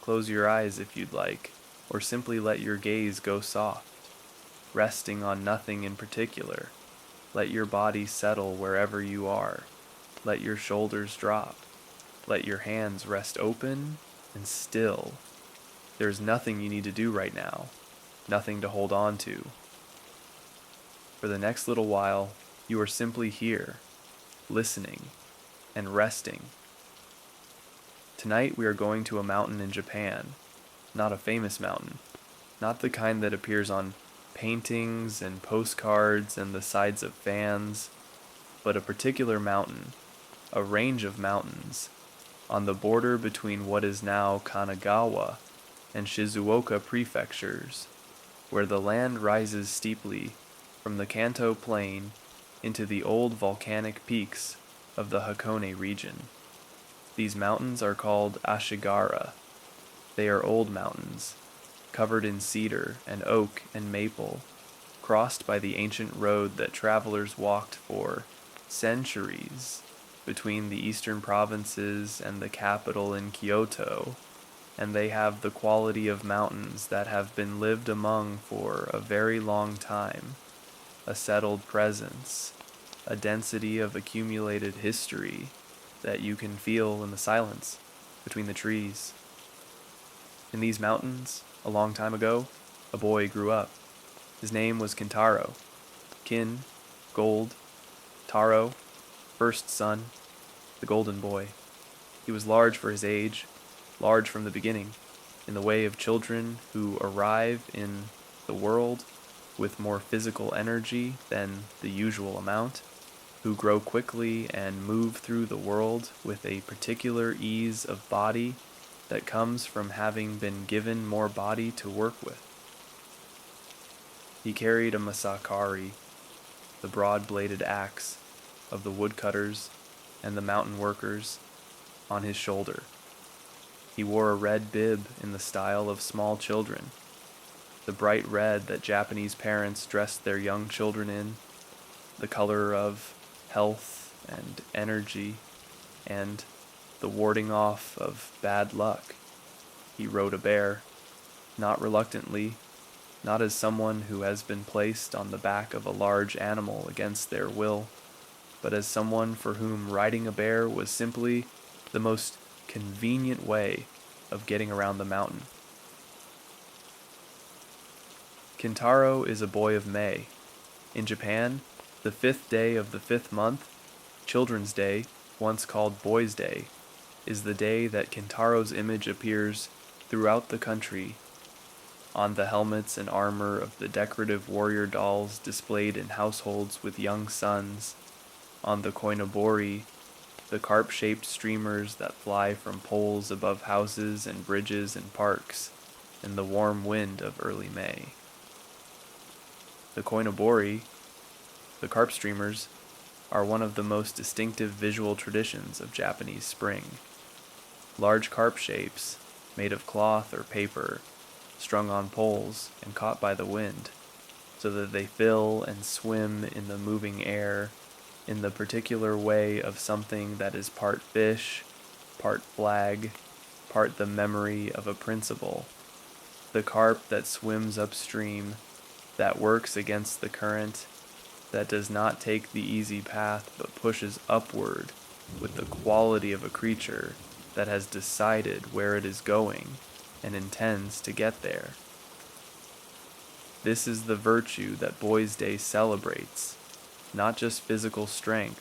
Close your eyes if you'd like, or simply let your gaze go soft, resting on nothing in particular. Let your body settle wherever you are. Let your shoulders drop. Let your hands rest open and still. There's nothing you need to do right now, nothing to hold on to. For the next little while, you are simply here, listening and resting. Tonight we are going to a mountain in Japan, not a famous mountain, not the kind that appears on paintings and postcards and the sides of fans, but a particular mountain, a range of mountains, on the border between what is now Kanagawa and Shizuoka prefectures, where the land rises steeply from the Kanto Plain into the old volcanic peaks of the Hakone region. These mountains are called Ashigara. They are old mountains, covered in cedar and oak and maple, crossed by the ancient road that travelers walked for centuries between the eastern provinces and the capital in Kyoto, and they have the quality of mountains that have been lived among for a very long time, a settled presence, a density of accumulated history that you can feel in the silence between the trees. In these mountains, a long time ago, a boy grew up. His name was Kintaro. Kin, gold, Taro, first son, the golden boy. He was large for his age, large from the beginning, in the way of children who arrive in the world with more physical energy than the usual amount, who grow quickly and move through the world with a particular ease of body that comes from having been given more body to work with. He carried a Masakari, the broad-bladed axe of the woodcutters and the mountain workers, on his shoulder. He wore a red bib in the style of small children, the bright red that Japanese parents dressed their young children in, the color of health and energy, and the warding off of bad luck. He rode a bear, not reluctantly, not as someone who has been placed on the back of a large animal against their will, but as someone for whom riding a bear was simply the most convenient way of getting around the mountain. Kintaro is a boy of May. In Japan, the 5th day of the 5th month, Children's Day, once called Boys' Day, is the day that Kintaro's image appears throughout the country, on the helmets and armor of the decorative warrior dolls displayed in households with young sons, on the koinobori, the carp-shaped streamers that fly from poles above houses and bridges and parks in the warm wind of early May. The koinobori, the carp streamers, are one of the most distinctive visual traditions of Japanese spring. Large carp shapes, made of cloth or paper, strung on poles and caught by the wind, so that they fill and swim in the moving air in the particular way of something that is part fish, part flag, part the memory of a principle. The carp that swims upstream, that works against the current, that does not take the easy path but pushes upward with the quality of a creature that has decided where it is going and intends to get there. This is the virtue that Boys' Day celebrates, not just physical strength,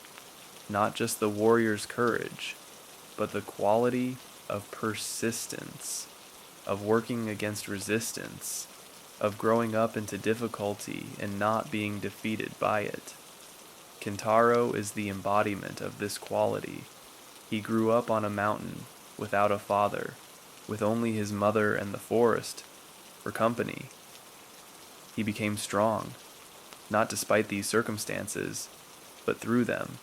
not just the warrior's courage, but the quality of persistence, of working against resistance, of growing up into difficulty and not being defeated by it. Kintaro is the embodiment of this quality. He grew up on a mountain without a father, with only his mother and the forest for company. He became strong, not despite these circumstances, but through them,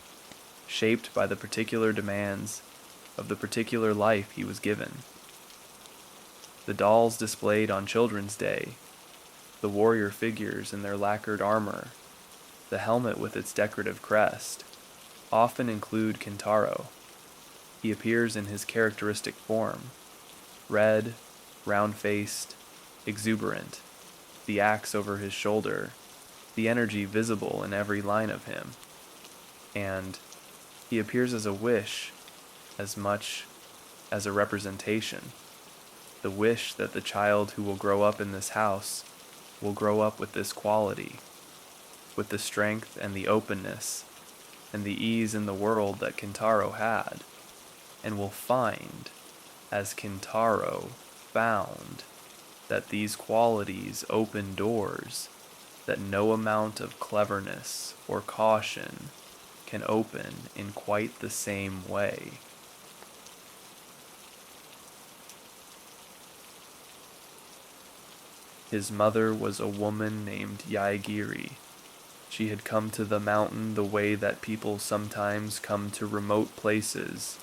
shaped by the particular demands of the particular life he was given. The dolls displayed on Children's Day, the warrior figures in their lacquered armor, the helmet with its decorative crest, often include Kintaro. He appears in his characteristic form, red, round-faced, exuberant, the axe over his shoulder, the energy visible in every line of him. And he appears as a wish as much as a representation. The wish that the child who will grow up in this house will grow up with this quality, with the strength and the openness and the ease in the world that Kintaro had, and will find, as Kintaro found, that these qualities open doors that no amount of cleverness or caution can open in quite the same way. His mother was a woman named Yaegiri. She had come to the mountain the way that people sometimes come to remote places,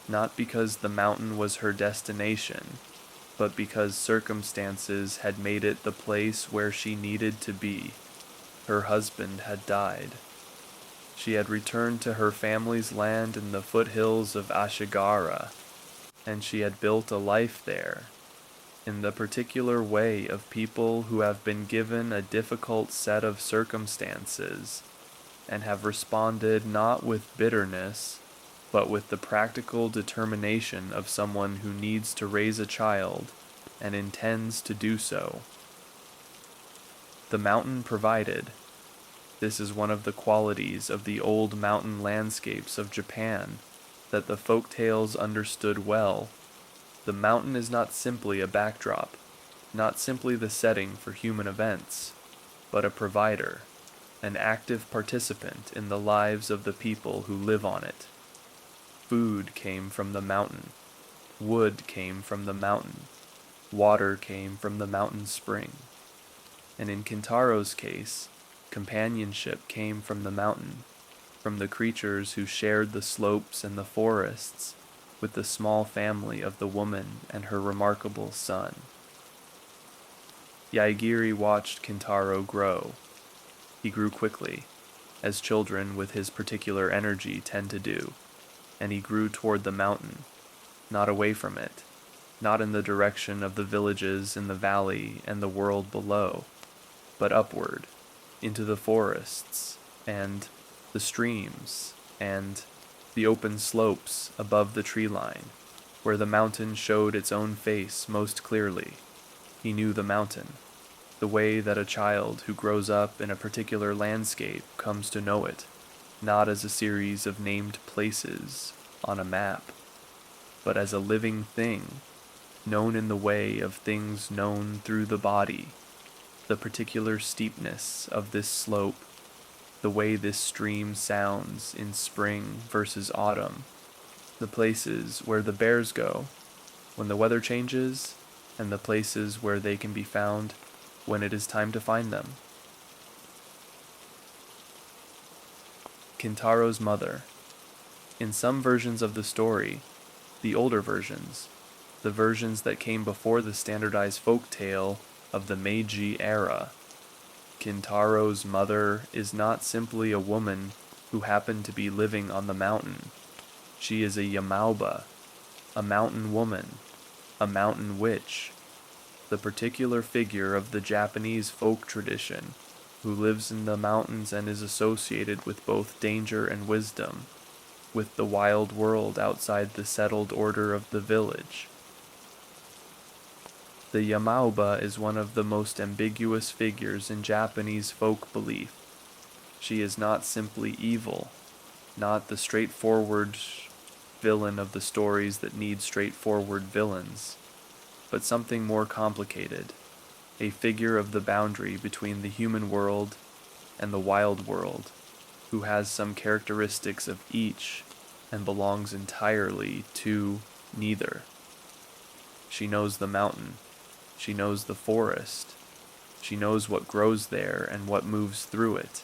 not because the mountain was her destination, but because circumstances had made it the place where she needed to be. Her husband had died. She had returned to her family's land in the foothills of Ashigara, and she had built a life there, in the particular way of people who have been given a difficult set of circumstances, and have responded not with bitterness, but with the practical determination of someone who needs to raise a child and intends to do so. The mountain provided. This is one of the qualities of the old mountain landscapes of Japan that the folk tales understood well. The mountain is not simply a backdrop, not simply the setting for human events, but a provider, an active participant in the lives of the people who live on it. Food came from the mountain, wood came from the mountain, water came from the mountain spring. And in Kintaro's case, companionship came from the mountain, from the creatures who shared the slopes and the forests, with the small family of the woman and her remarkable son. Yaegiri watched Kintaro grow. He grew quickly, as children with his particular energy tend to do, and he grew toward the mountain, not away from it, not in the direction of the villages in the valley and the world below, but upward, into the forests, and the streams, and the open slopes above the tree line, where the mountain showed its own face most clearly. He knew the mountain, the way that a child who grows up in a particular landscape comes to know it, not as a series of named places on a map, but as a living thing, known in the way of things known through the body, the particular steepness of this slope, the way this stream sounds in spring versus autumn, the places where the bears go when the weather changes, and the places where they can be found when it is time to find them. Kintaro's mother. In some versions of the story, the older versions, the versions that came before the standardized folk tale of the Meiji era, Kintaro's mother is not simply a woman who happened to be living on the mountain. She is a Yamauba, a mountain woman, a mountain witch, the particular figure of the Japanese folk tradition who lives in the mountains and is associated with both danger and wisdom, with the wild world outside the settled order of the village. The Yamauba is one of the most ambiguous figures in Japanese folk belief. She is not simply evil, not the straightforward villain of the stories that need straightforward villains, but something more complicated, a figure of the boundary between the human world and the wild world, who has some characteristics of each and belongs entirely to neither. She knows the mountain. She knows the forest. She knows what grows there and what moves through it,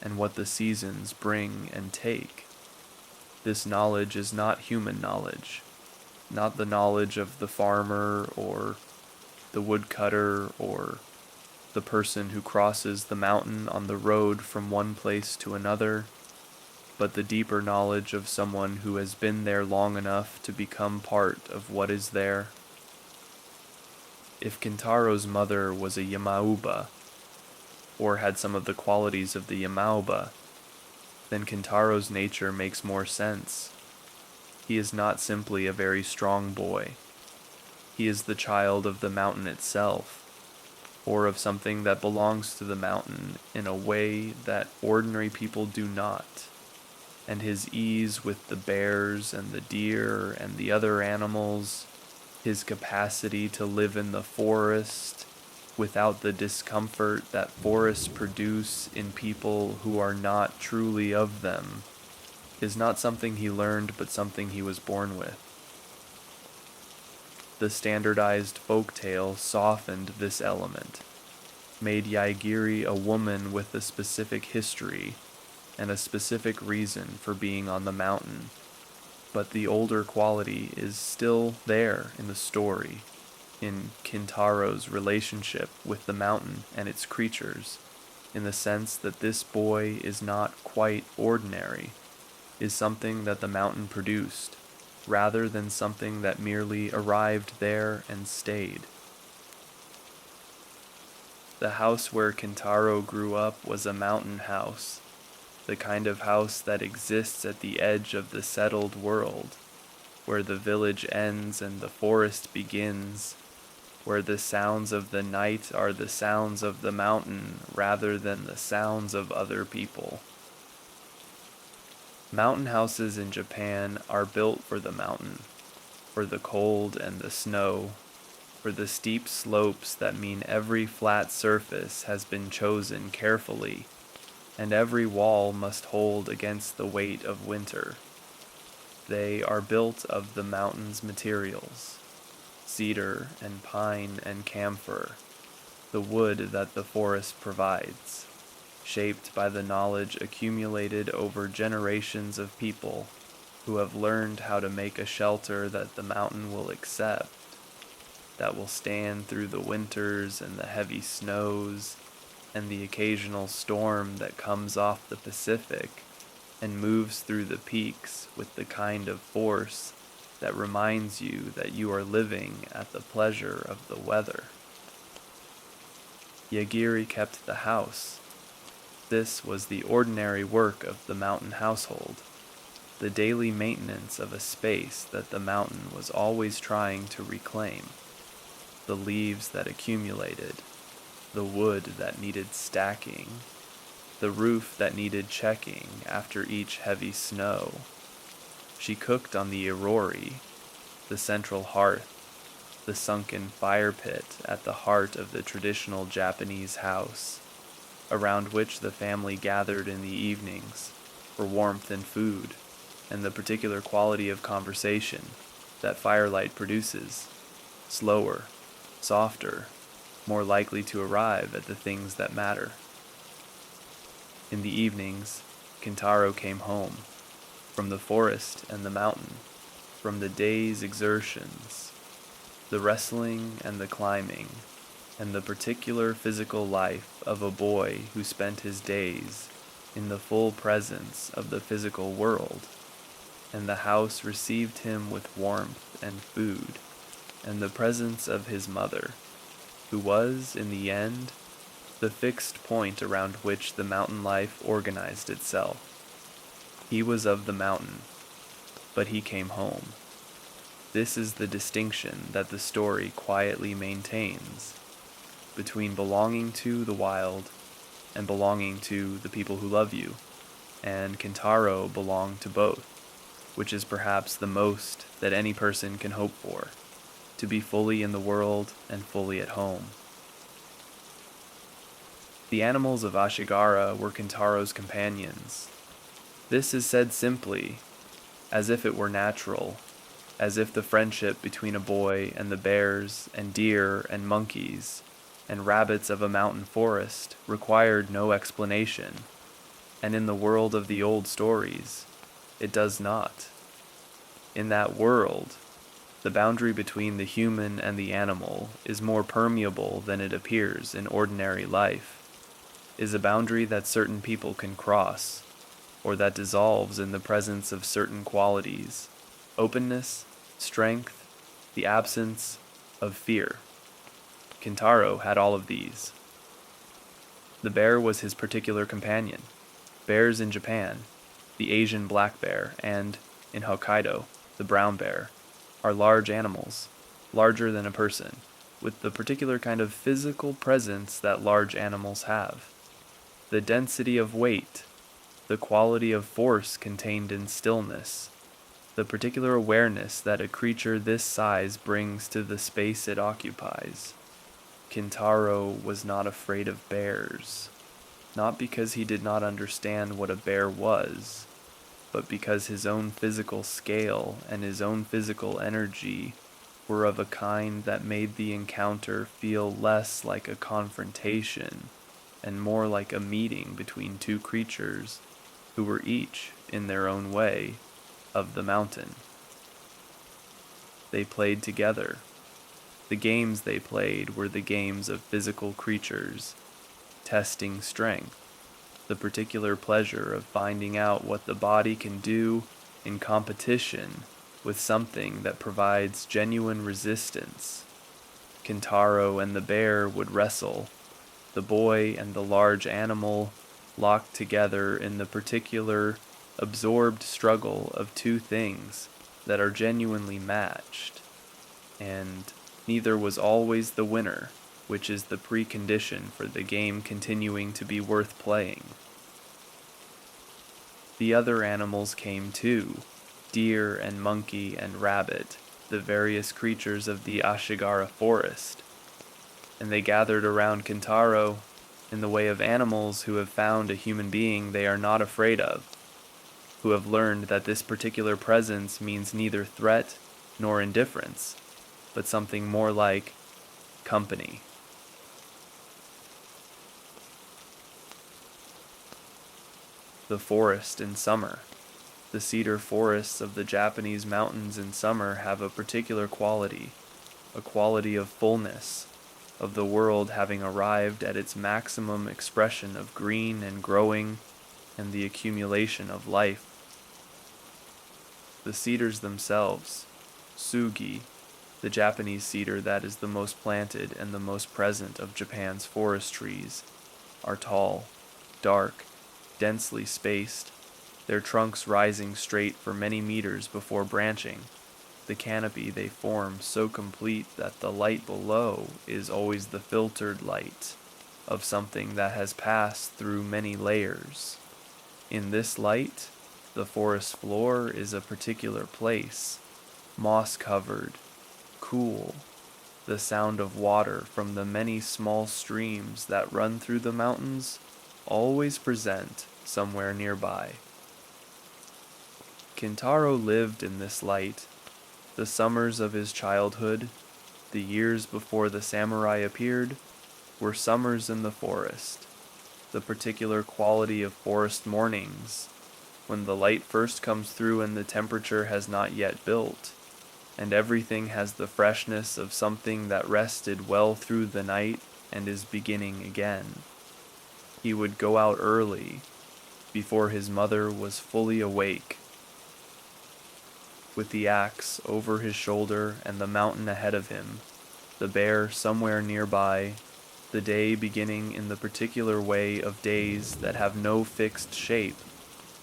and what the seasons bring and take. This knowledge is not human knowledge, not the knowledge of the farmer or the woodcutter or the person who crosses the mountain on the road from one place to another, but the deeper knowledge of someone who has been there long enough to become part of what is there. If Kintaro's mother was a Yamauba, or had some of the qualities of the Yamauba, then Kintaro's nature makes more sense. He is not simply a very strong boy. He is the child of the mountain itself, or of something that belongs to the mountain in a way that ordinary people do not. And his ease with the bears and the deer and the other animals, his capacity to live in the forest without the discomfort that forests produce in people who are not truly of them, is not something he learned but something he was born with. The standardized folk tale softened this element, made Yaigiri a woman with a specific history and a specific reason for being on the mountain, but the older quality is still there in the story, in Kintaro's relationship with the mountain and its creatures, in the sense that this boy is not quite ordinary, is something that the mountain produced, rather than something that merely arrived there and stayed. The house where Kintaro grew up was a mountain house, the kind of house that exists at the edge of the settled world, where the village ends and the forest begins, where the sounds of the night are the sounds of the mountain rather than the sounds of other people. Mountain houses in Japan are built for the mountain, for the cold and the snow, for the steep slopes that mean every flat surface has been chosen carefully, and every wall must hold against the weight of winter. They are built of the mountain's materials, cedar and pine and camphor, the wood that the forest provides, shaped by the knowledge accumulated over generations of people who have learned how to make a shelter that the mountain will accept, that will stand through the winters and the heavy snows and the occasional storm that comes off the Pacific and moves through the peaks with the kind of force that reminds you that you are living at the pleasure of the weather. Yagiri kept the house. This was the ordinary work of the mountain household, the daily maintenance of a space that the mountain was always trying to reclaim, the leaves that accumulated, the wood that needed stacking, the roof that needed checking after each heavy snow. She cooked on the irori, the central hearth, the sunken fire pit at the heart of the traditional Japanese house, around which the family gathered in the evenings for warmth and food, and the particular quality of conversation that firelight produces, slower, softer, more likely to arrive at the things that matter. In the evenings, Kintaro came home, from the forest and the mountain, from the day's exertions, the wrestling and the climbing, and the particular physical life of a boy who spent his days in the full presence of the physical world, and the house received him with warmth and food, and the presence of his mother, who was, in the end, the fixed point around which the mountain life organized itself. He was of the mountain, but he came home. This is the distinction that the story quietly maintains between belonging to the wild and belonging to the people who love you, and Kintaro belonged to both, which is perhaps the most that any person can hope for, to be fully in the world and fully at home. The animals of Ashigara were Kintaro's companions. This is said simply, as if it were natural, as if the friendship between a boy and the bears and deer and monkeys and rabbits of a mountain forest required no explanation, and in the world of the old stories, it does not. In that world, the boundary between the human and the animal is more permeable than it appears in ordinary life, is a boundary that certain people can cross, or that dissolves in the presence of certain qualities, openness, strength, the absence of fear. Kintaro had all of these. The bear was his particular companion. Bears in Japan, the Asian black bear, and, in Hokkaido, the brown bear, are large animals, larger than a person, with the particular kind of physical presence that large animals have. The density of weight, the quality of force contained in stillness, the particular awareness that a creature this size brings to the space it occupies. Kintaro was not afraid of bears, not because he did not understand what a bear was, but because his own physical scale and his own physical energy were of a kind that made the encounter feel less like a confrontation and more like a meeting between two creatures who were each, in their own way, of the mountain. They played together. The games they played were the games of physical creatures, testing strength, the particular pleasure of finding out what the body can do in competition with something that provides genuine resistance. Kintaro and the bear would wrestle, the boy and the large animal locked together in the particular absorbed struggle of two things that are genuinely matched, and neither was always the winner, which is the precondition for the game continuing to be worth playing. The other animals came too, deer and monkey and rabbit, the various creatures of the Ashigara forest, and they gathered around Kintaro in the way of animals who have found a human being they are not afraid of, who have learned that this particular presence means neither threat nor indifference, but something more like company. The forest in summer. The cedar forests of the Japanese mountains in summer have a particular quality, a quality of fullness, of the world having arrived at its maximum expression of green and growing and the accumulation of life. The cedars themselves, sugi, the Japanese cedar that is the most planted and the most present of Japan's forest trees, are tall, dark, densely spaced, their trunks rising straight for many meters before branching, the canopy they form so complete that the light below is always the filtered light of something that has passed through many layers. In this light, the forest floor is a particular place, moss-covered, cool, the sound of water from the many small streams that run through the mountains always present somewhere nearby. Kintaro lived in this light, the summers of his childhood, the years before the samurai appeared, were summers in the forest, the particular quality of forest mornings, when the light first comes through and the temperature has not yet built, and everything has the freshness of something that rested well through the night and is beginning again. He would go out early, before his mother was fully awake, with the axe over his shoulder and the mountain ahead of him, the bear somewhere nearby, the day beginning in the particular way of days that have no fixed shape,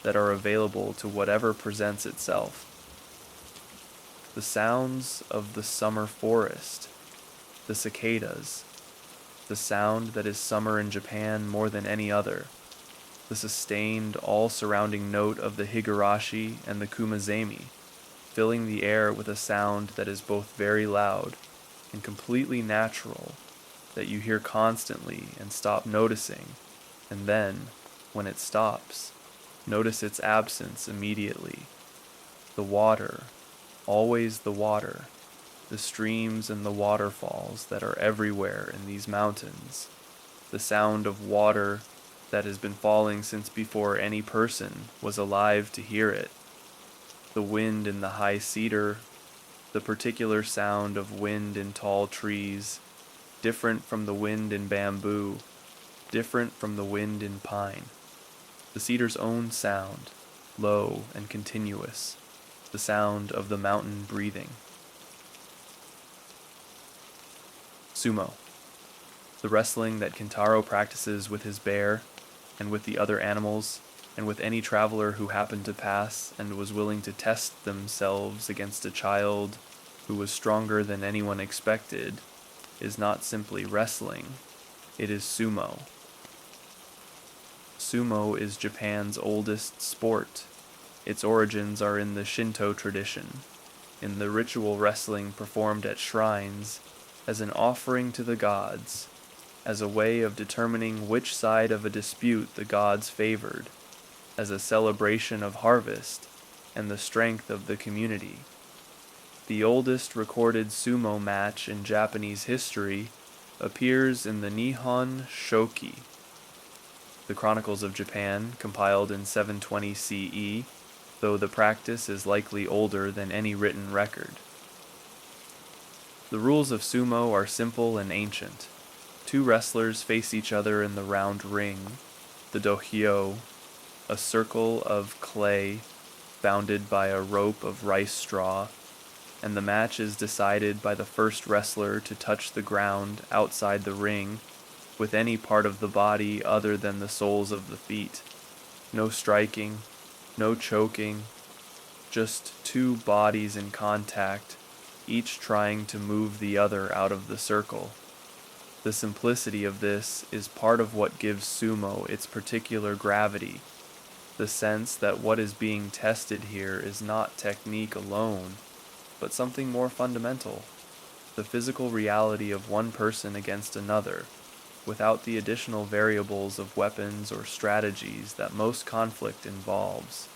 that are available to whatever presents itself. The sounds of the summer forest, the cicadas, the sound that is summer in Japan more than any other, the sustained, all-surrounding note of the higurashi and the kumazemi, filling the air with a sound that is both very loud and completely natural, that you hear constantly and stop noticing, and then, when it stops, notice its absence immediately. The water, always the water, the streams and the waterfalls that are everywhere in these mountains, the sound of water that has been falling since before any person was alive to hear it, the wind in the high cedar, the particular sound of wind in tall trees, different from the wind in bamboo, different from the wind in pine, the cedar's own sound, low and continuous, the sound of the mountain breathing. Sumo. The wrestling that Kintaro practices with his bear, and with the other animals, and with any traveler who happened to pass and was willing to test themselves against a child who was stronger than anyone expected, is not simply wrestling, it is sumo. Sumo is Japan's oldest sport. Its origins are in the Shinto tradition, in the ritual wrestling performed at shrines as an offering to the gods, as a way of determining which side of a dispute the gods favored, as a celebration of harvest and the strength of the community. The oldest recorded sumo match in Japanese history appears in the Nihon Shoki, the Chronicles of Japan, compiled in 720 CE, though the practice is likely older than any written record. The rules of sumo are simple and ancient. Two wrestlers face each other in the round ring, the dohyo, a circle of clay bounded by a rope of rice straw, and the match is decided by the first wrestler to touch the ground outside the ring with any part of the body other than the soles of the feet. No striking, no choking, just two bodies in contact, each trying to move the other out of the circle. The simplicity of this is part of what gives sumo its particular gravity, the sense that what is being tested here is not technique alone, but something more fundamental, the physical reality of one person against another, without the additional variables of weapons or strategies that most conflict involves.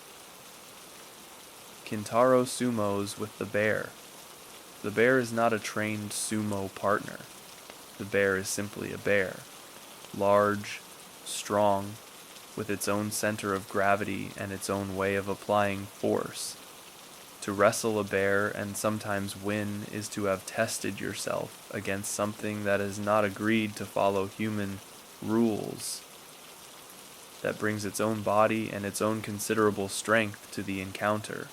Kintaro sumos with the bear. The bear is not a trained sumo partner. The bear is simply a bear, large, strong, with its own center of gravity and its own way of applying force. To wrestle a bear and sometimes win is to have tested yourself against something that is not agreed to follow human rules, that brings its own body and its own considerable strength to the encounter,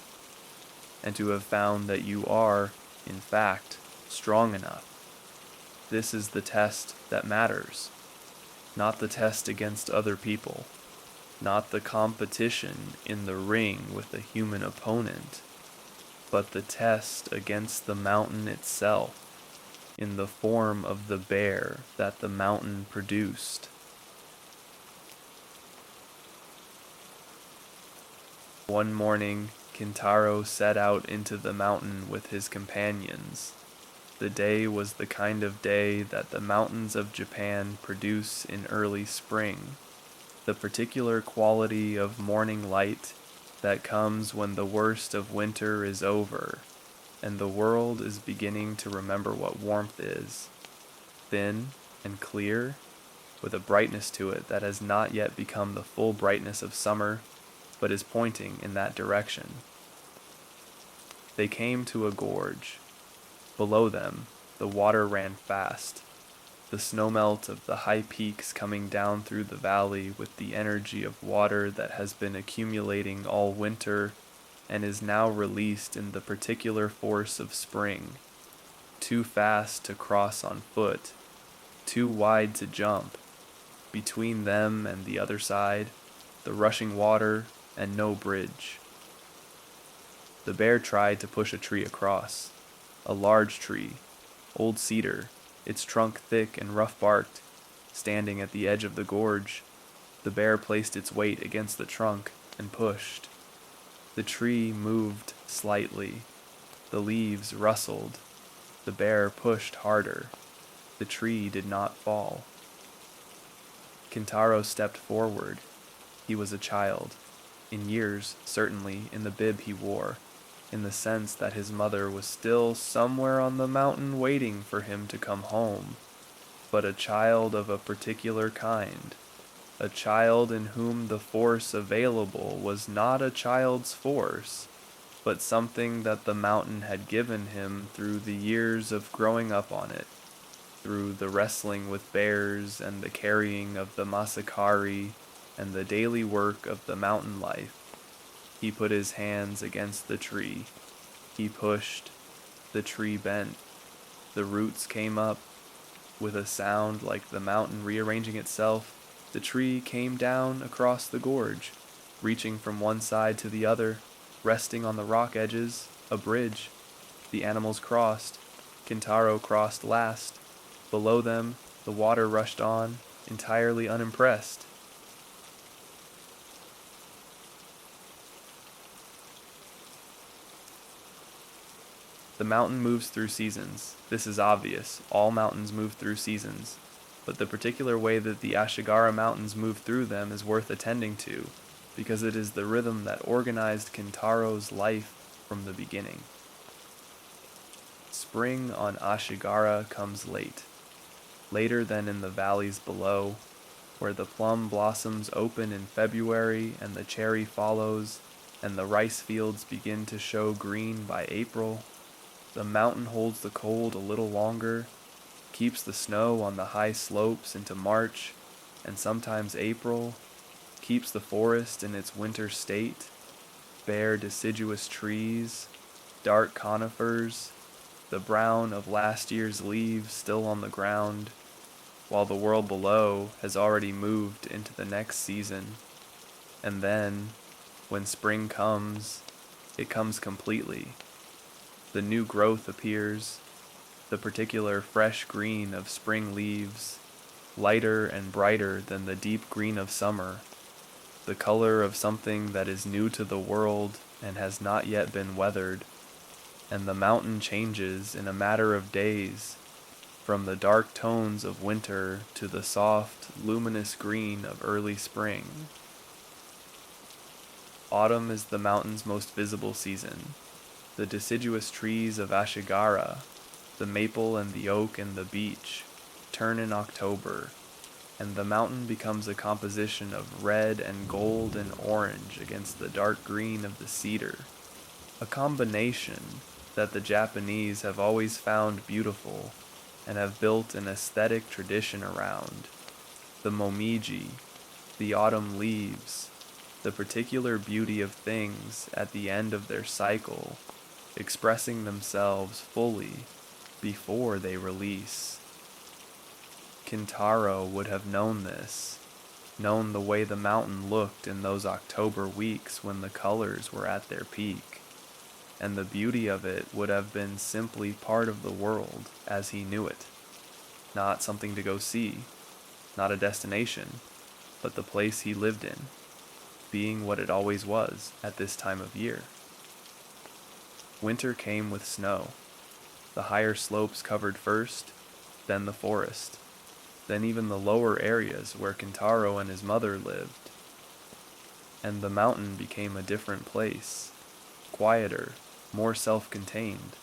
and to have found that you are, in fact, strong enough. This is the test that matters, not the test against other people, not the competition in the ring with a human opponent, but the test against the mountain itself, in the form of the bear that the mountain produced. One morning, Kintaro set out into the mountain with his companions. The day was the kind of day that the mountains of Japan produce in early spring, the particular quality of morning light that comes when the worst of winter is over, and the world is beginning to remember what warmth is, thin and clear, with a brightness to it that has not yet become the full brightness of summer, but is pointing in that direction. They came to a gorge. Below them, the water ran fast, the snowmelt of the high peaks coming down through the valley with the energy of water that has been accumulating all winter and is now released in the particular force of spring, too fast to cross on foot, too wide to jump. Between them and the other side, the rushing water and no bridge. The bear tried to push a tree across, a large tree, old cedar, its trunk thick and rough-barked, standing at the edge of the gorge. The bear placed its weight against the trunk and pushed. The tree moved slightly. The leaves rustled. The bear pushed harder. The tree did not fall. Kintaro stepped forward. He was a child. In years, certainly, in the bib he wore, in the sense that his mother was still somewhere on the mountain waiting for him to come home, but a child of a particular kind, a child in whom the force available was not a child's force, but something that the mountain had given him through the years of growing up on it, through the wrestling with bears and the carrying of the Masakari and the daily work of the mountain life. He put his hands against the tree. He pushed. The tree bent. The roots came up. With a sound like the mountain rearranging itself, the tree came down across the gorge, reaching from one side to the other, resting on the rock edges, a bridge. The animals crossed. Kintaro crossed last. Below them, the water rushed on, entirely unimpressed. The mountain moves through seasons. This is obvious. All mountains move through seasons. But the particular way that the Ashigara Mountains move through them is worth attending to, because it is the rhythm that organized Kintaro's life from the beginning. Spring on Ashigara comes late, later than in the valleys below, where the plum blossoms open in February and the cherry follows, and the rice fields begin to show green by April. The mountain holds the cold a little longer, keeps the snow on the high slopes into March, and sometimes April, keeps the forest in its winter state, bare deciduous trees, dark conifers, the brown of last year's leaves still on the ground, while the world below has already moved into the next season. And then, when spring comes, it comes completely. The new growth appears, the particular fresh green of spring leaves, lighter and brighter than the deep green of summer, the color of something that is new to the world and has not yet been weathered, and the mountain changes in a matter of days, from the dark tones of winter to the soft, luminous green of early spring. Autumn is the mountain's most visible season. The deciduous trees of Ashigara, the maple and the oak and the beech, turn in October, and the mountain becomes a composition of red and gold and orange against the dark green of the cedar, a combination that the Japanese have always found beautiful and have built an aesthetic tradition around. The momiji, the autumn leaves, the particular beauty of things at the end of their cycle, expressing themselves fully before they release. Kintaro would have known this, known the way the mountain looked in those October weeks when the colors were at their peak, and the beauty of it would have been simply part of the world as he knew it, not something to go see, not a destination, but the place he lived in, being what it always was at this time of year. Winter came with snow. The higher slopes covered first, then the forest, then even the lower areas where Kintaro and his mother lived. And the mountain became a different place, quieter, more self-contained,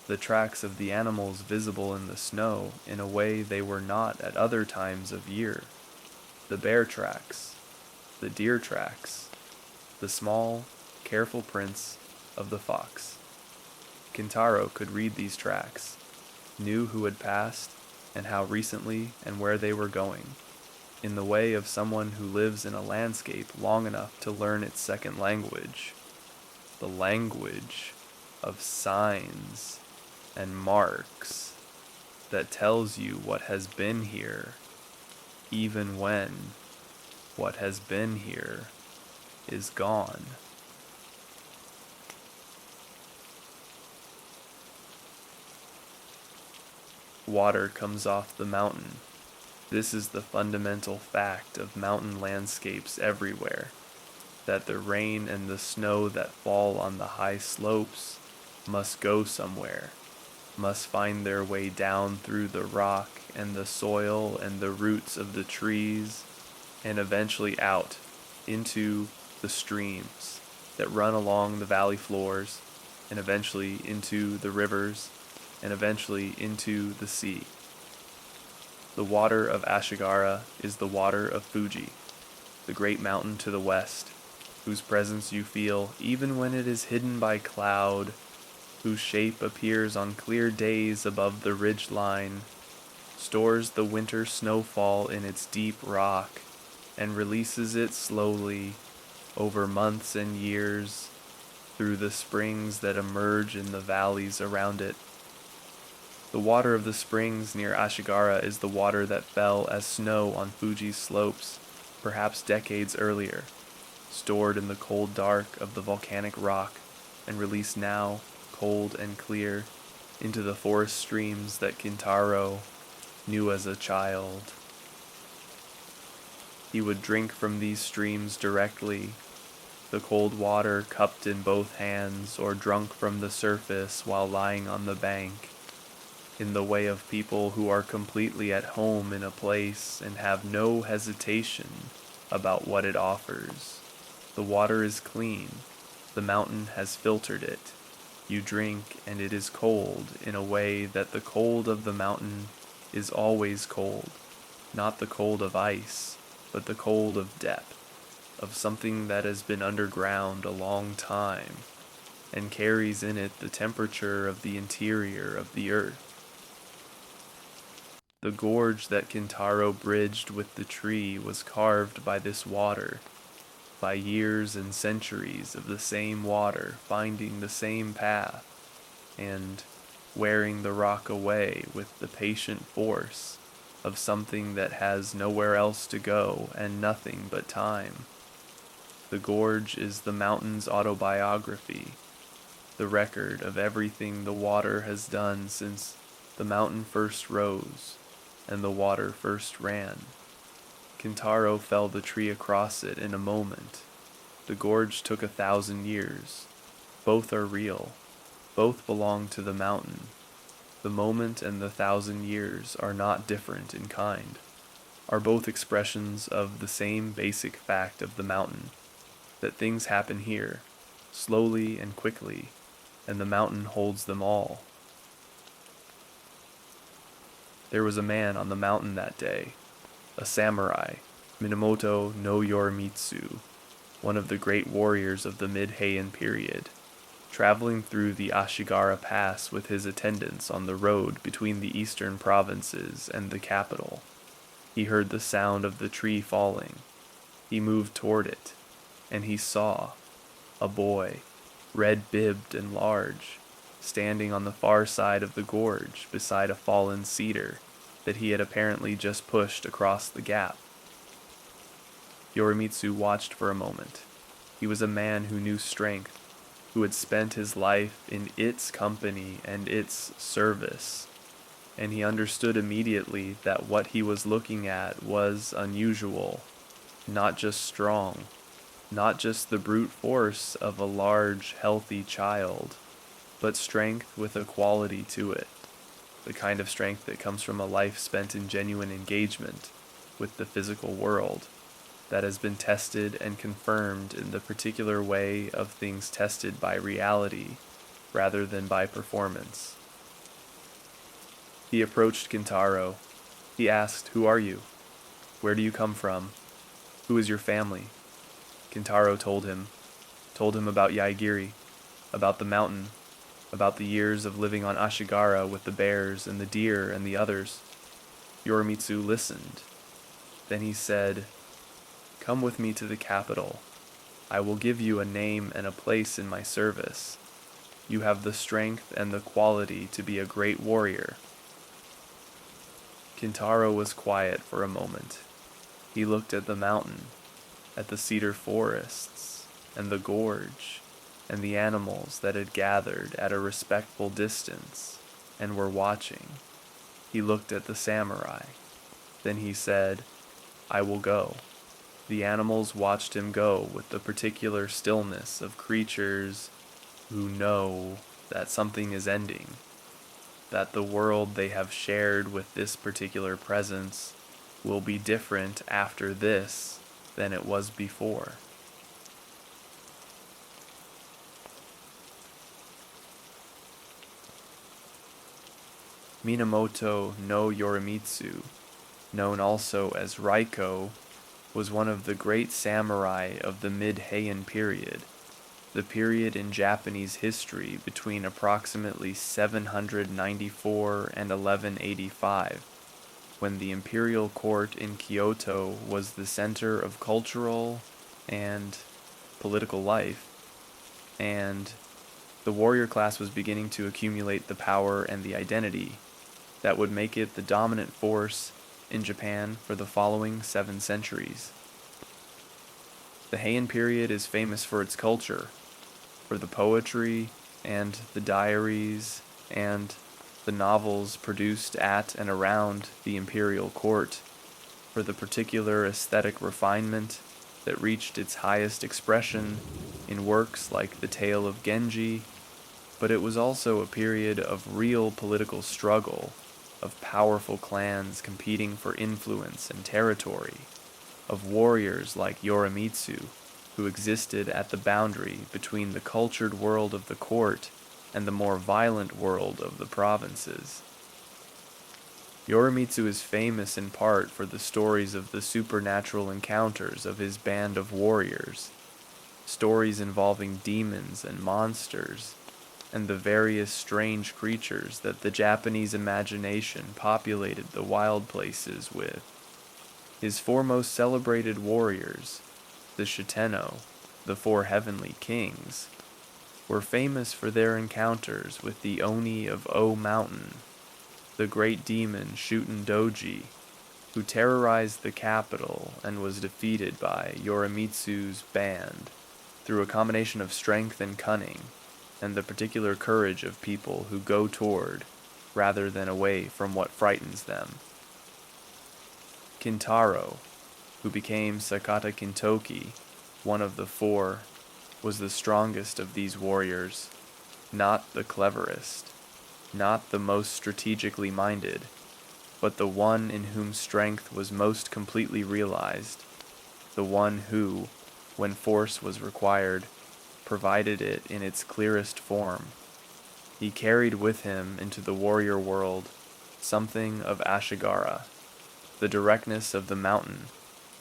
the tracks of the animals visible in the snow in a way they were not at other times of year. The bear tracks, the deer tracks, the small, careful prints of the fox. Kintaro could read these tracks, knew who had passed and how recently and where they were going, in the way of someone who lives in a landscape long enough to learn its second language, the language of signs and marks that tells you what has been here, even when what has been here is gone. Water comes off the mountain. This is the fundamental fact of mountain landscapes everywhere, that the rain and the snow that fall on the high slopes must go somewhere, must find their way down through the rock and the soil and the roots of the trees, and eventually out into the streams that run along the valley floors, and eventually into the rivers, and eventually into the sea. The water of Ashigara is the water of Fuji, the great mountain to the west, whose presence you feel even when it is hidden by cloud, whose shape appears on clear days above the ridge line, stores the winter snowfall in its deep rock, and releases it slowly over months and years through the springs that emerge in the valleys around it. The water of the springs near Ashigara is the water that fell as snow on Fuji's slopes, perhaps decades earlier, stored in the cold dark of the volcanic rock and released now, cold and clear, into the forest streams that Kintaro knew as a child. He would drink from these streams directly, the cold water cupped in both hands or drunk from the surface while lying on the bank, in the way of people who are completely at home in a place and have no hesitation about what it offers. The water is clean. The mountain has filtered it. You drink and it is cold in a way that the cold of the mountain is always cold, not the cold of ice, but the cold of depth, of something that has been underground a long time and carries in it the temperature of the interior of the earth. The gorge that Kintaro bridged with the tree was carved by this water, by years and centuries of the same water finding the same path and wearing the rock away with the patient force of something that has nowhere else to go and nothing but time. The gorge is the mountain's autobiography, the record of everything the water has done since the mountain first rose and the water first ran. Kintaro fell the tree across it in a moment. The gorge took 1,000 years. Both are real. Both belong to the mountain. The moment and the 1,000 years are not different in kind, are both expressions of the same basic fact of the mountain, that things happen here, slowly and quickly, and the mountain holds them all. There was a man on the mountain that day, a samurai, Minamoto no Yorimitsu, one of the great warriors of the mid-Heian period, traveling through the Ashigara Pass with his attendants on the road between the eastern provinces and the capital. He heard the sound of the tree falling. He moved toward it, and he saw a boy, red-bibbed and large, standing on the far side of the gorge beside a fallen cedar that he had apparently just pushed across the gap. Yorimitsu watched for a moment. He was a man who knew strength, who had spent his life in its company and its service, and he understood immediately that what he was looking at was unusual, not just strong, not just the brute force of a large, healthy child, but strength with a quality to it, the kind of strength that comes from a life spent in genuine engagement with the physical world, that has been tested and confirmed in the particular way of things tested by reality rather than by performance. He approached Kintaro. He asked, "Who are you? Where do you come from? Who is your family?" Kintaro told him about Yaigiri, about the mountain, about the years of living on Ashigara with the bears and the deer and the others. Yorimitsu listened. Then he said, "Come with me to the capital. I will give you a name and a place in my service. You have the strength and the quality to be a great warrior." Kintaro was quiet for a moment. He looked at the mountain, at the cedar forests, and the gorge, and the animals that had gathered at a respectful distance and were watching. He looked at the samurai. Then he said, "I will go." The animals watched him go with the particular stillness of creatures who know that something is ending, that the world they have shared with this particular presence will be different after this than it was before. Minamoto no Yorimitsu, known also as Raiko, was one of the great samurai of the mid-Heian period, the period in Japanese history between approximately 794 and 1185, when the imperial court in Kyoto was the center of cultural and political life, and the warrior class was beginning to accumulate the power and the identity that would make it the dominant force in Japan for the following 7 centuries. The Heian period is famous for its culture, for the poetry and the diaries and the novels produced at and around the imperial court, for the particular aesthetic refinement that reached its highest expression in works like The Tale of Genji, but it was also a period of real political struggle, of powerful clans competing for influence and territory, of warriors like Yorimitsu, who existed at the boundary between the cultured world of the court and the more violent world of the provinces. Yorimitsu is famous in part for the stories of the supernatural encounters of his band of warriors, stories involving demons and monsters, and the various strange creatures that the Japanese imagination populated the wild places with. His four most celebrated warriors, the Shitenno, the four heavenly kings, were famous for their encounters with the Oni of O Mountain, the great demon Shuten Doji, who terrorized the capital and was defeated by Yorimitsu's band through a combination of strength and cunning, and the particular courage of people who go toward, rather than away from what frightens them. Kintaro, who became Sakata Kintoki, one of the four, was the strongest of these warriors, not the cleverest, not the most strategically minded, but the one in whom strength was most completely realized, the one who, when force was required, provided it in its clearest form. He carried with him into the warrior world something of Ashigara, the directness of the mountain,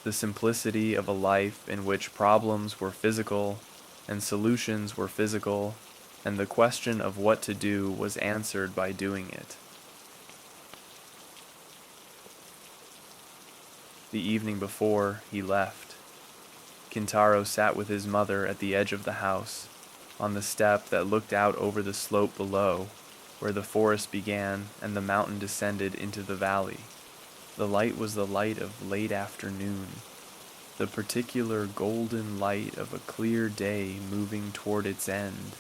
the simplicity of a life in which problems were physical and solutions were physical, and the question of what to do was answered by doing it. The evening before he left, Kintaro sat with his mother at the edge of the house, on the step that looked out over the slope below, where the forest began and the mountain descended into the valley. The light was the light of late afternoon, the particular golden light of a clear day moving toward its end,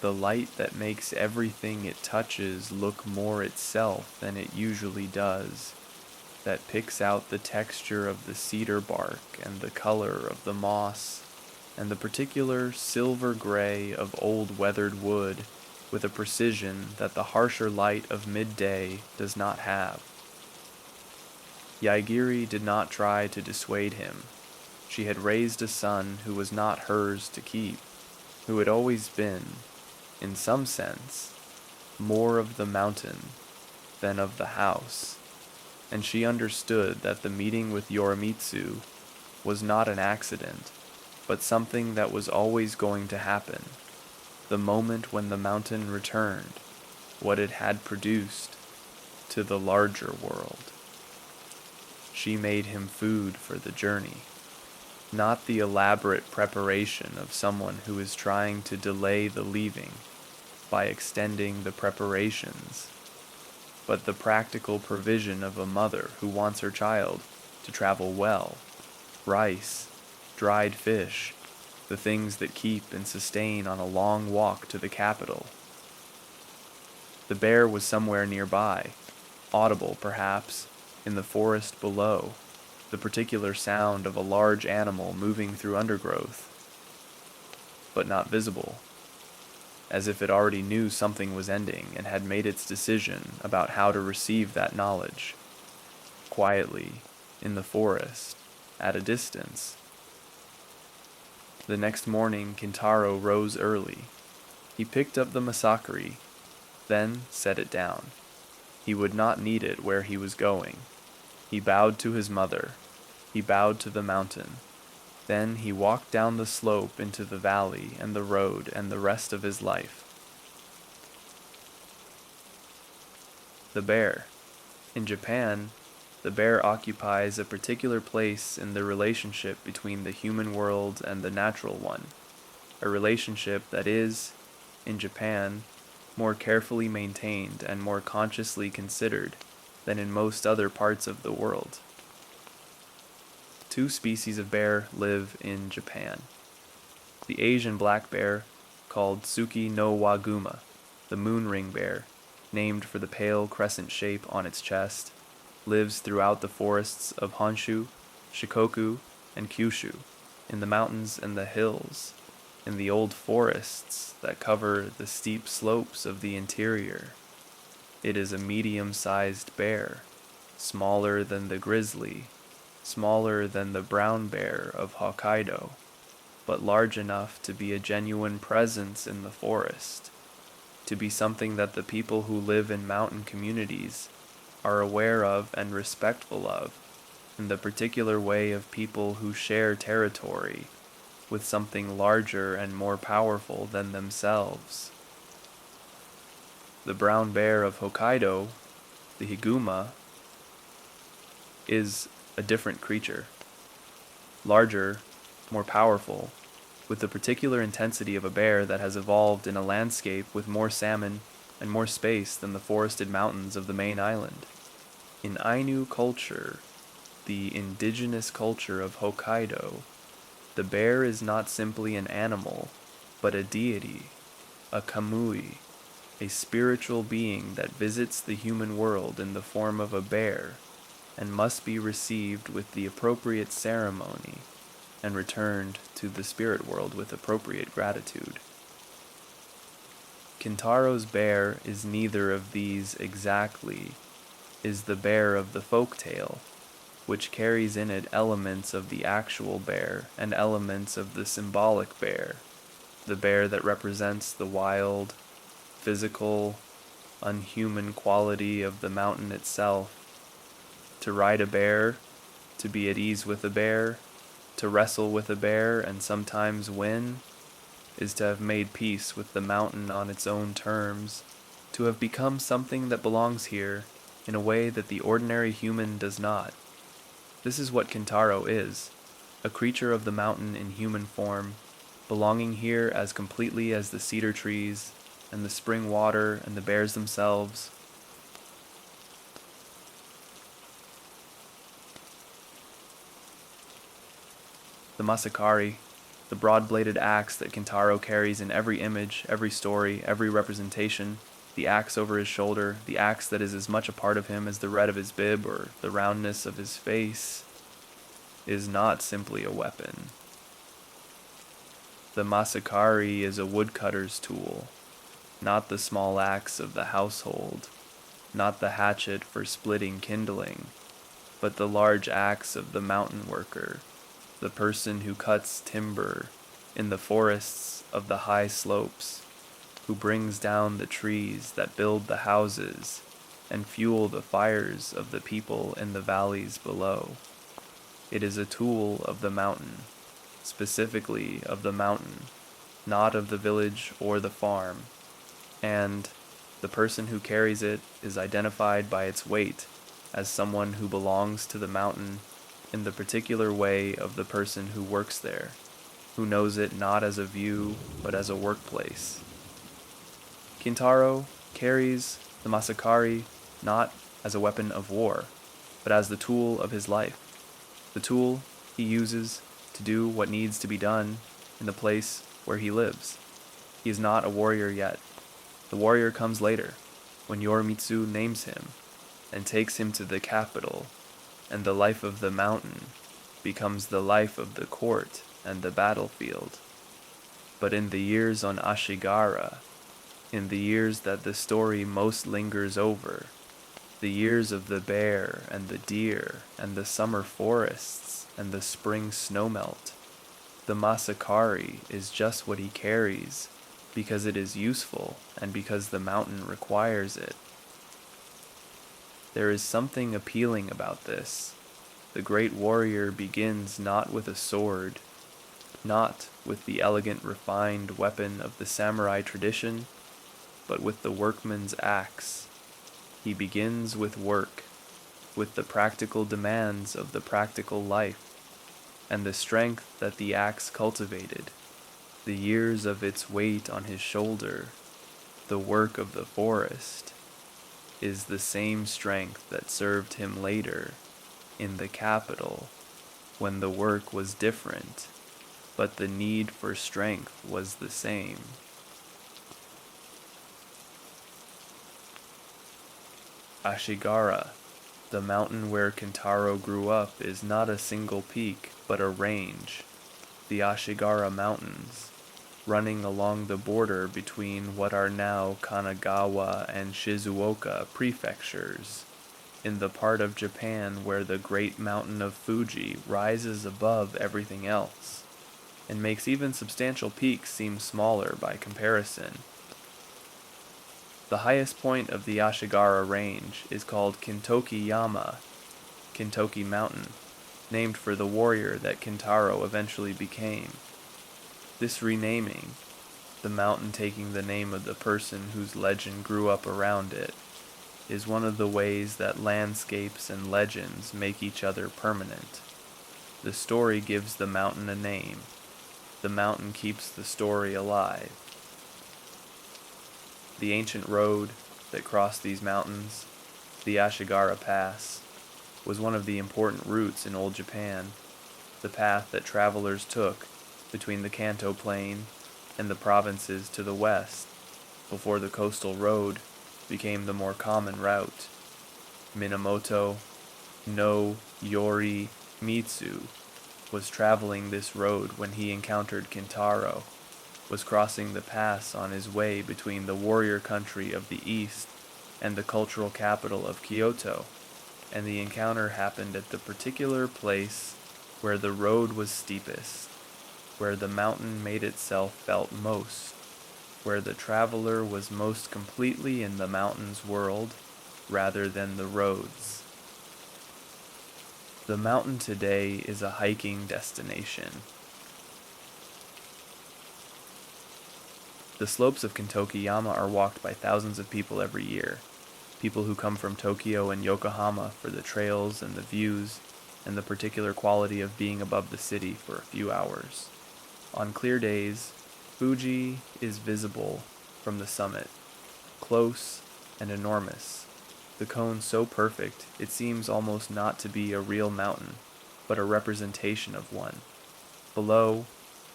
the light that makes everything it touches look more itself than it usually does, that picks out the texture of the cedar bark and the color of the moss, and the particular silver gray of old weathered wood with a precision that the harsher light of midday does not have. Yaigiri did not try to dissuade him. She had raised a son who was not hers to keep, who had always been, in some sense, more of the mountain than of the house, and she understood that the meeting with Yorimitsu was not an accident, but something that was always going to happen, the moment when the mountain returned what it had produced to the larger world. She made him food for the journey, not the elaborate preparation of someone who is trying to delay the leaving by extending the preparations, but the practical provision of a mother who wants her child to travel well, rice, dried fish, the things that keep and sustain on a long walk to the capital. The bear was somewhere nearby, audible perhaps, in the forest below, the particular sound of a large animal moving through undergrowth, but not visible, as if it already knew something was ending and had made its decision about how to receive that knowledge. Quietly, in the forest, at a distance. The next morning, Kintaro rose early. He picked up the Masakari, then set it down. He would not need it where he was going. He bowed to his mother. He bowed to the mountain. Then he walked down the slope into the valley and the road and the rest of his life. The bear. In Japan, the bear occupies a particular place in the relationship between the human world and the natural one, a relationship that is, in Japan, more carefully maintained and more consciously considered than in most other parts of the world. Two species of bear live in Japan. The Asian black bear, called Tsuki no Waguma, the moon ring bear, named for the pale crescent shape on its chest, lives throughout the forests of Honshu, Shikoku, and Kyushu, in the mountains and the hills, in the old forests that cover the steep slopes of the interior. It is a medium-sized bear, smaller than the grizzly, smaller than the brown bear of Hokkaido, but large enough to be a genuine presence in the forest, to be something that the people who live in mountain communities are aware of and respectful of, in the particular way of people who share territory with something larger and more powerful than themselves. The brown bear of Hokkaido, the higuma, is a different creature, larger, more powerful, with the particular intensity of a bear that has evolved in a landscape with more salmon and more space than the forested mountains of the main island. In Ainu culture, the indigenous culture of Hokkaido, the bear is not simply an animal, but a deity, a kamui, a spiritual being that visits the human world in the form of a bear and must be received with the appropriate ceremony and returned to the spirit world with appropriate gratitude. Kintaro's bear is neither of these exactly, is the bear of the folk tale, which carries in it elements of the actual bear and elements of the symbolic bear, the bear that represents the wild, physical, unhuman quality of the mountain itself. To ride a bear, to be at ease with a bear, to wrestle with a bear and sometimes win, is to have made peace with the mountain on its own terms, to have become something that belongs here in a way that the ordinary human does not. This is what Kintaro is, a creature of the mountain in human form, belonging here as completely as the cedar trees and the spring water and the bears themselves. The Masakari, the broad-bladed axe that Kintaro carries in every image, every story, every representation, the axe over his shoulder, the axe that is as much a part of him as the red of his bib or the roundness of his face, is not simply a weapon. The Masakari is a woodcutter's tool, not the small axe of the household, not the hatchet for splitting kindling, but the large axe of the mountain worker, the person who cuts timber in the forests of the high slopes, who brings down the trees that build the houses and fuel the fires of the people in the valleys below. It is a tool of the mountain, specifically of the mountain, not of the village or the farm, and the person who carries it is identified by its weight as someone who belongs to the mountain in the particular way of the person who works there, who knows it not as a view but as a workplace. Kintaro carries the Masakari not as a weapon of war, but as the tool of his life, the tool he uses to do what needs to be done in the place where he lives. He is not a warrior yet. The warrior comes later, when Yorimitsu names him and takes him to the capital, and the life of the mountain becomes the life of the court and the battlefield. But in the years on Ashigara, in the years that the story most lingers over, the years of the bear and the deer and the summer forests and the spring snowmelt, the Masakari is just what he carries because it is useful and because the mountain requires it. There is something appealing about this. The great warrior begins not with a sword, not with the elegant refined weapon of the samurai tradition, but with the workman's axe. He begins with work, with the practical demands of the practical life, and the strength that the axe cultivated, the years of its weight on his shoulder, The work of the forest is the same strength that served him later in the capital when the work was different, but the need for strength was the same. Ashigara, the mountain where Kintaro grew up, is not a single peak, but a range, the Ashigara Mountains, running along the border between what are now Kanagawa and Shizuoka prefectures, in the part of Japan where the great mountain of Fuji rises above everything else, and makes even substantial peaks seem smaller by comparison. The highest point of the Ashigara range is called Kintoki Kintoki Mountain, named for the warrior that Kintaro eventually became. This renaming, the mountain taking the name of the person whose legend grew up around it, is one of the ways that landscapes and legends make each other permanent. The story gives the mountain a name. The mountain keeps the story alive. The ancient road that crossed these mountains, the Ashigara Pass, was one of the important routes in old Japan, the path that travelers took between the Kanto Plain and the provinces to the west, before the coastal road became the more common route. Minamoto no Yorimitsu was traveling this road when he encountered Kintaro, was crossing the pass on his way between the warrior country of the east and the cultural capital of Kyoto, and the encounter happened at the particular place where the road was steepest, where the mountain made itself felt most, where the traveler was most completely in the mountain's world rather than the road's. The mountain today is a hiking destination. The slopes of Kintokiyama are walked by thousands of people every year, people who come from Tokyo and Yokohama for the trails and the views and the particular quality of being above the city for a few hours. On clear days, Fuji is visible from the summit, close and enormous, the cone so perfect it seems almost not to be a real mountain, but a representation of one. Below,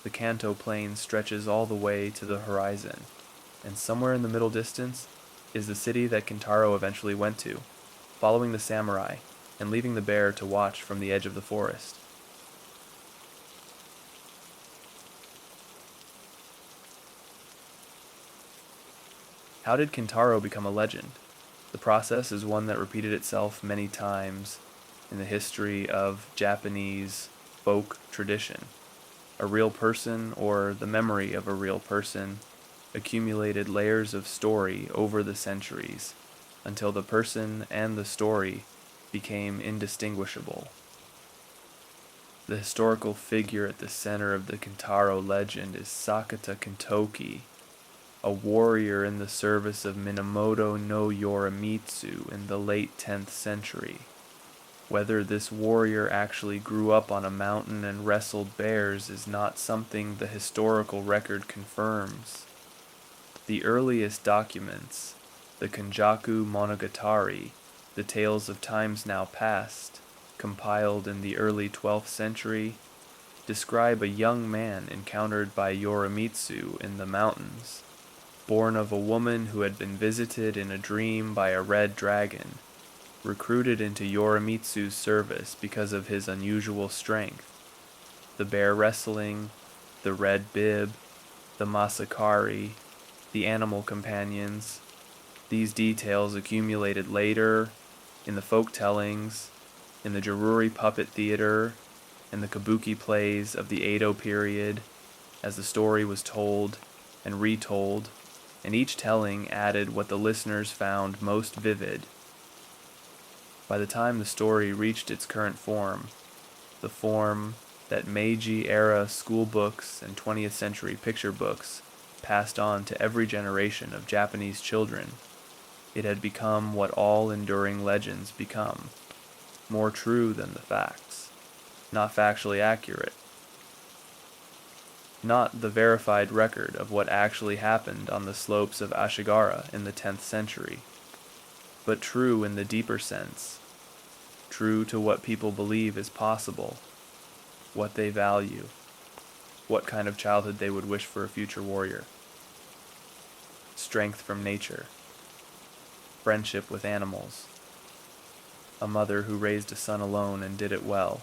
the Kanto Plain stretches all the way to the horizon, and somewhere in the middle distance is the city that Kintaro eventually went to, following the samurai and leaving the bear to watch from the edge of the forest. How did Kintaro become a legend? The process is one that repeated itself many times in the history of Japanese folk tradition. A real person, or the memory of a real person, accumulated layers of story over the centuries until the person and the story became indistinguishable. The historical figure at the center of the Kintaro legend is Sakata Kintoki, a warrior in the service of Minamoto no Yorimitsu in the late 10th century. Whether this warrior actually grew up on a mountain and wrestled bears is not something the historical record confirms. The earliest documents, the Kanjaku Monogatari, the tales of times now past, compiled in the early 12th century, describe a young man encountered by Yorimitsu in the mountains, born of a woman who had been visited in a dream by a red dragon, recruited into Yorimitsu's service because of his unusual strength. The bear wrestling, the red bib, the Masakari, the animal companions, these details accumulated later in the folk tellings, in the Jiruri puppet theater, and the kabuki plays of the Edo period, as the story was told and retold, and each telling added what the listeners found most vivid. By the time the story reached its current form, the form that Meiji-era school books and 20th century picture books passed on to every generation of Japanese children, it had become what all enduring legends become, more true than the facts, not factually accurate. not the verified record of what actually happened on the slopes of Ashigara in the 10th century, but true in the deeper sense, true to what people believe is possible, what they value, what kind of childhood they would wish for a future warrior. Strength from nature, friendship with animals, a mother who raised a son alone and did it well,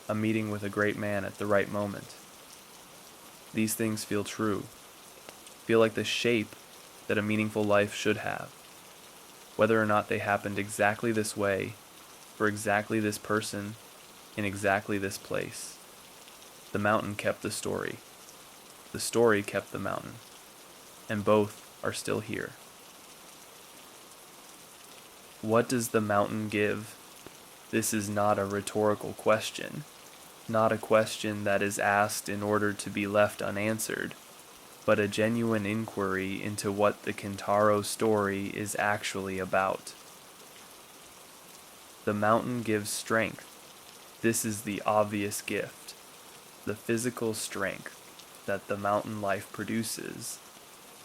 a meeting with a great man at the right moment. These things feel true, feel like the shape that a meaningful life should have. Whether or not they happened exactly this way, for exactly this person, in exactly this place. The mountain kept the story kept the mountain, and both are still here. What does the mountain give? This is not a rhetorical question, not a question that is asked in order to be left unanswered, but a genuine inquiry into what the Kintaro story is actually about. The mountain gives strength. This is the obvious gift, the physical strength that the mountain life produces,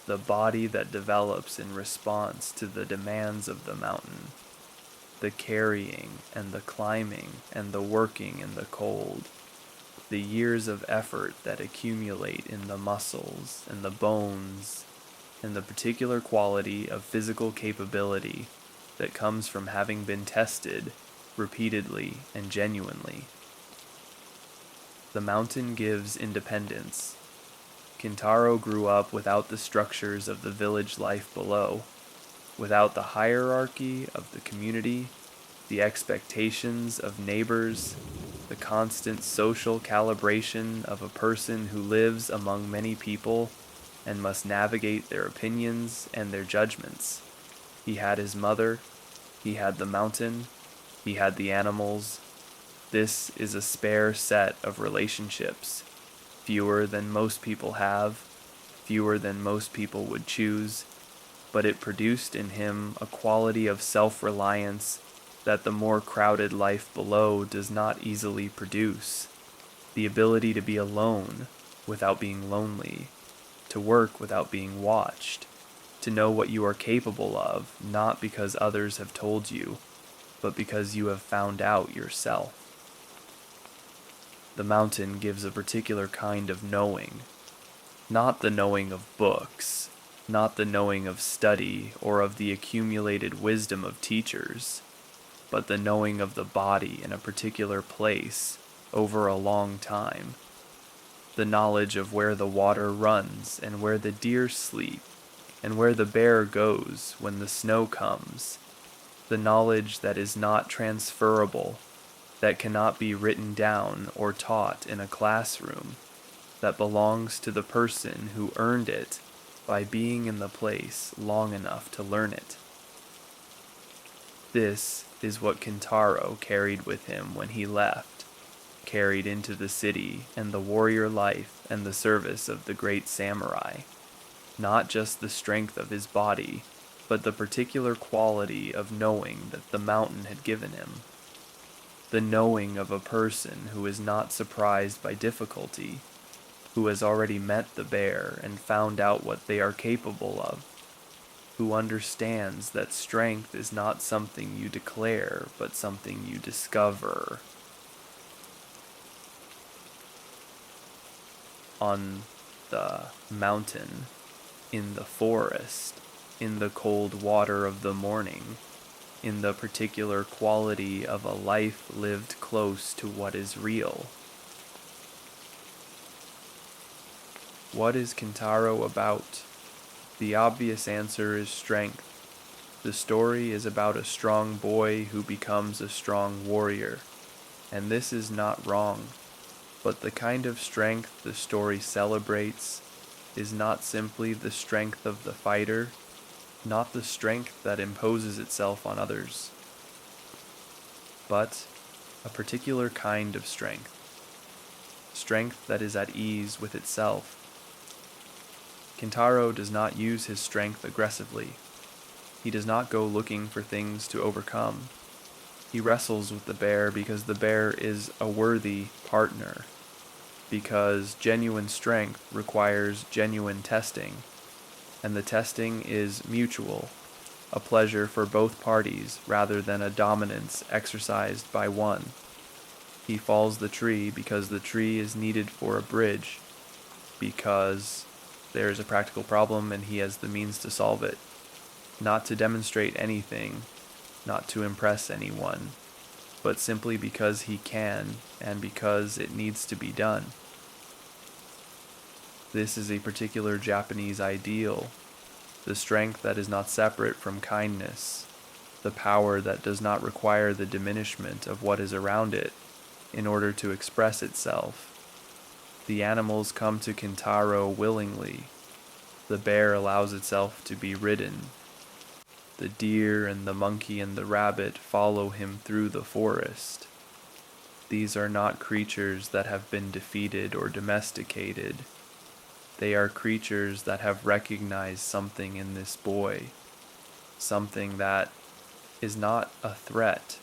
the body that develops in response to the demands of the mountain, the carrying and the climbing and the working in the cold, the years of effort that accumulate in the muscles and the bones, and the particular quality of physical capability that comes from having been tested repeatedly and genuinely. The mountain gives independence. Kintaro grew up without the structures of the village life below, without the hierarchy of the community, the expectations of neighbors, the constant social calibration of a person who lives among many people and must navigate their opinions and their judgments. He had his mother, he had the mountain, he had the animals. This is a spare set of relationships, fewer than most people have, fewer than most people would choose, but it produced in him a quality of self-reliance that the more crowded life below does not easily produce. The ability to be alone without being lonely, to work without being watched, to know what you are capable of, not because others have told you, but because you have found out yourself. The mountain gives a particular kind of knowing, not the knowing of books, not the knowing of study or of the accumulated wisdom of teachers, but the knowing of the body in a particular place over a long time, the knowledge of where the water runs and where the deer sleep and where the bear goes when the snow comes, the knowledge that is not transferable, that cannot be written down or taught in a classroom, that belongs to the person who earned it by being in the place long enough to learn it. This is what Kintaro carried with him when he left, carried into the city and the warrior life and the service of the great samurai. Not just the strength of his body, but the particular quality of knowing that the mountain had given him. The knowing of a person who is not surprised by difficulty, who has already met the bear and found out what they are capable of, who understands that strength is not something you declare, but something you discover. On the mountain, in the forest, in the cold water of the morning, in the particular quality of a life lived close to what is real. What is Kintaro about? The obvious answer is strength. The story is about a strong boy who becomes a strong warrior, and this is not wrong, but the kind of strength the story celebrates is not simply the strength of the fighter, not the strength that imposes itself on others, but a particular kind of strength, strength that is at ease with itself. Kintaro does not use his strength aggressively. He does not go looking for things to overcome. He wrestles with the bear because the bear is a worthy partner. because genuine strength requires genuine testing, and the testing is mutual, a pleasure for both parties rather than a dominance exercised by one. He falls the tree because the tree is needed for a bridge, because there is a practical problem and he has the means to solve it, not to demonstrate anything, not to impress anyone, but simply because he can and because it needs to be done. This is a particular Japanese ideal, the strength that is not separate from kindness, the power that does not require the diminishment of what is around it in order to express itself. The animals come to Kintaro willingly. The bear allows itself to be ridden. The deer and the monkey and the rabbit follow him through the forest. These are not creatures that have been defeated or domesticated. They are creatures that have recognized something in this boy, something that is not a threat,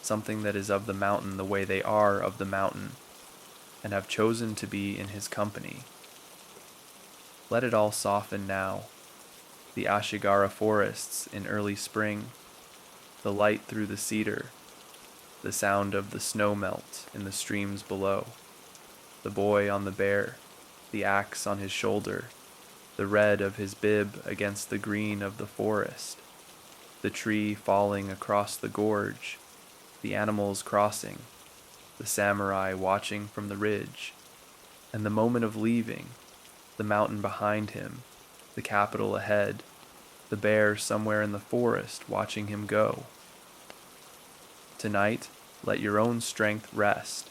something that is of the mountain the way they are of the mountain, and have chosen to be in his company. Let it all soften now. The Ashigara forests in early spring, the light through the cedar, the sound of the snow melt in the streams below, the boy on the bear, the axe on his shoulder, the red of his bib against the green of the forest, the tree falling across the gorge, the animals crossing, the samurai watching from the ridge, and the moment of leaving, the mountain behind him, the capital ahead, the bear somewhere in the forest watching him go. Tonight, let your own strength rest,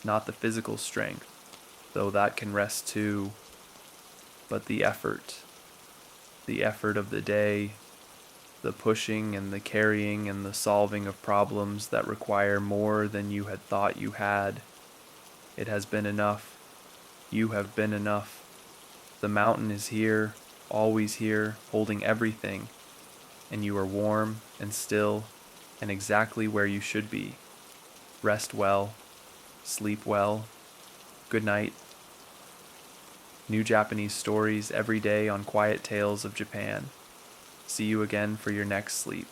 not the physical strength, though that can rest too, but the effort of the day, the pushing and the carrying and the solving of problems that require more than you had thought you had. It has been enough. You have been enough. The mountain is here, always here, holding everything, and you are warm and still and exactly where you should be. Rest well, sleep well. Good night. New Japanese stories every day on Quiet Tales of Japan. See you again for your next sleep.